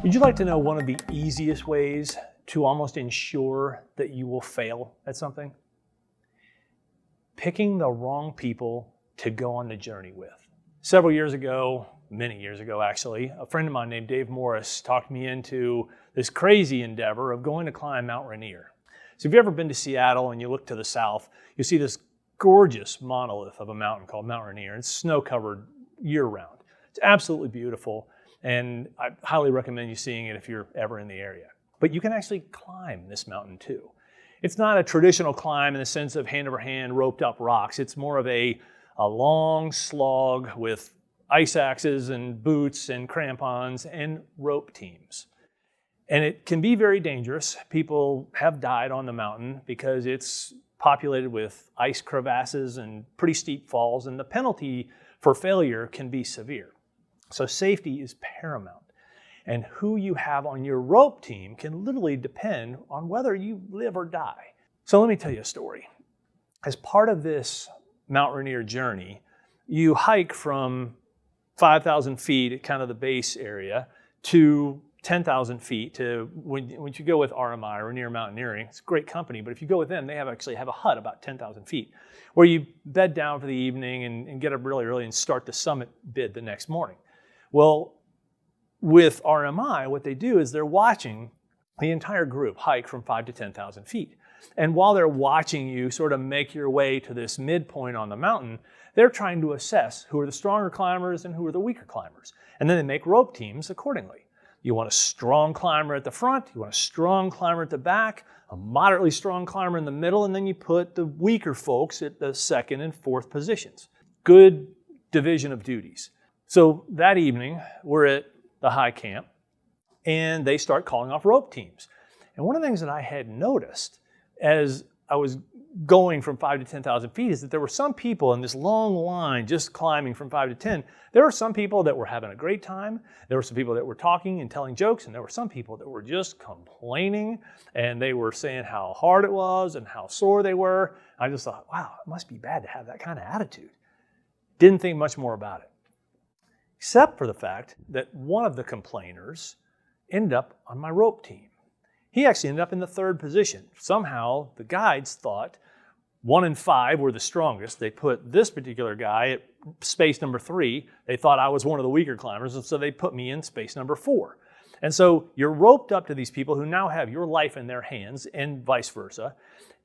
Would you like to know one of the easiest ways to almost ensure that you will fail at something? Picking the wrong people to go on the journey with. Several years ago, many years ago actually, a friend of mine named Dave Morris talked me into this crazy endeavor of going to climb Mount Rainier. So if you've ever been to Seattle and you look to the south, you see this gorgeous monolith of a mountain called Mount Rainier. It's snow-covered year-round. It's absolutely beautiful, and I highly recommend you seeing it if you're ever in the area. But you can actually climb this mountain too. It's not a traditional climb in the sense of hand-over-hand roped up rocks. It's more of a long slog with ice axes and boots and crampons and rope teams. And it can be very dangerous. People have died on the mountain because it's populated with ice crevasses and pretty steep falls, and the penalty for failure can be severe. So safety is paramount. And who you have on your rope team can literally depend on whether you live or die. So let me tell you a story. As part of this Mount Rainier journey, you hike from 5,000 feet at kind of the base area to 10,000 feet to when you go with RMI, Rainier Mountaineering. It's a great company, but if you go with them, they actually have a hut about 10,000 feet where you bed down for the evening and get up really early and start the summit bid the next morning. Well, with RMI, what they do is they're watching the entire group hike from 5,000 to 10,000 feet. And while they're watching you sort of make your way to this midpoint on the mountain, they're trying to assess who are the stronger climbers and who are the weaker climbers. And then they make rope teams accordingly. You want a strong climber at the front, you want a strong climber at the back, a moderately strong climber in the middle, and then you put the weaker folks at the second and fourth positions. Good division of duties. So that evening, we're at the high camp, and they start calling off rope teams. And one of the things that I had noticed as I was going from 5,000 to 10,000 feet is that there were some people in this long line just climbing from 5 to 10. There were some people that were having a great time. There were some people that were talking and telling jokes, and there were some people that were just complaining, and they were saying how hard it was and how sore they were. I just thought, wow, it must be bad to have that kind of attitude. Didn't think much more about it, except for the fact that one of the complainers ended up on my rope team. He actually ended up in the third position. Somehow the guides thought 1 and 5 were the strongest. They put this particular guy at space number 3. They thought I was one of the weaker climbers, and so they put me in space number 4. And so you're roped up to these people who now have your life in their hands and vice versa.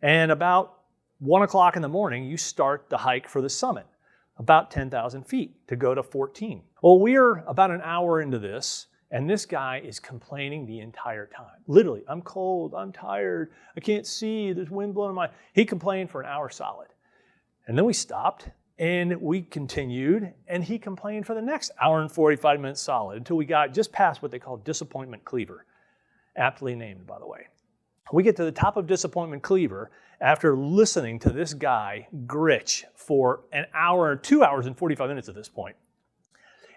And about 1 o'clock in the morning, you start the hike for the summit, about 10,000 feet to go to 14. Well, we're about an hour into this, and this guy is complaining the entire time. Literally, I'm cold, I'm tired, I can't see, there's wind blowing in my... He complained for an hour solid. And then we stopped, and we continued, and he complained for the next hour and 45 minutes solid until we got just past what they call Disappointment Cleaver. Aptly named, by the way. We get to the top of Disappointment Cleaver after listening to this guy gritch for an hour, 2 hours and 45 minutes at this point.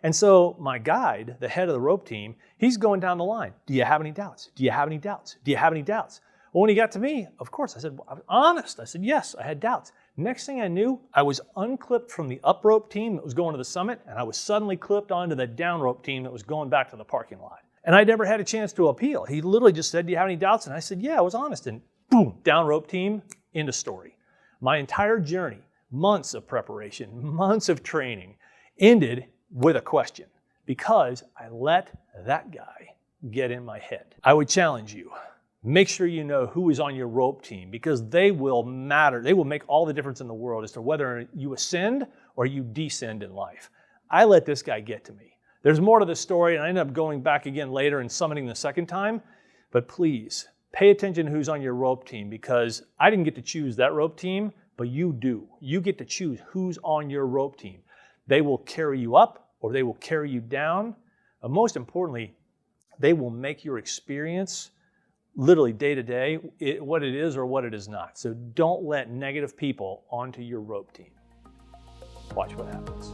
And so my guide, the head of the rope team, he's going down the line. Do you have any doubts? Do you have any doubts? Do you have any doubts? Well, when he got to me, of course, I said, well, I was honest. I said, yes, I had doubts. Next thing I knew, I was unclipped from the up rope team that was going to the summit, and I was suddenly clipped onto the down rope team that was going back to the parking lot. And I never had a chance to appeal. He literally just said, do you have any doubts? And I said, yeah, I was honest. And boom, down rope team, end of story. My entire journey, months of preparation, months of training, ended with a question, because I let that guy get in my head. I would challenge you, make sure you know who is on your rope team, because they will matter. They will make all the difference in the world as to whether you ascend or you descend in life. I let this guy get to me. There's more to the story, and I ended up going back again later and summiting the second time, but please pay attention to who's on your rope team, because I didn't get to choose that rope team, but you do. You get to choose who's on your rope team. They will carry you up or they will carry you down. And most importantly, they will make your experience literally day to day what it is or what it is not. So don't let negative people onto your rope team. Watch what happens.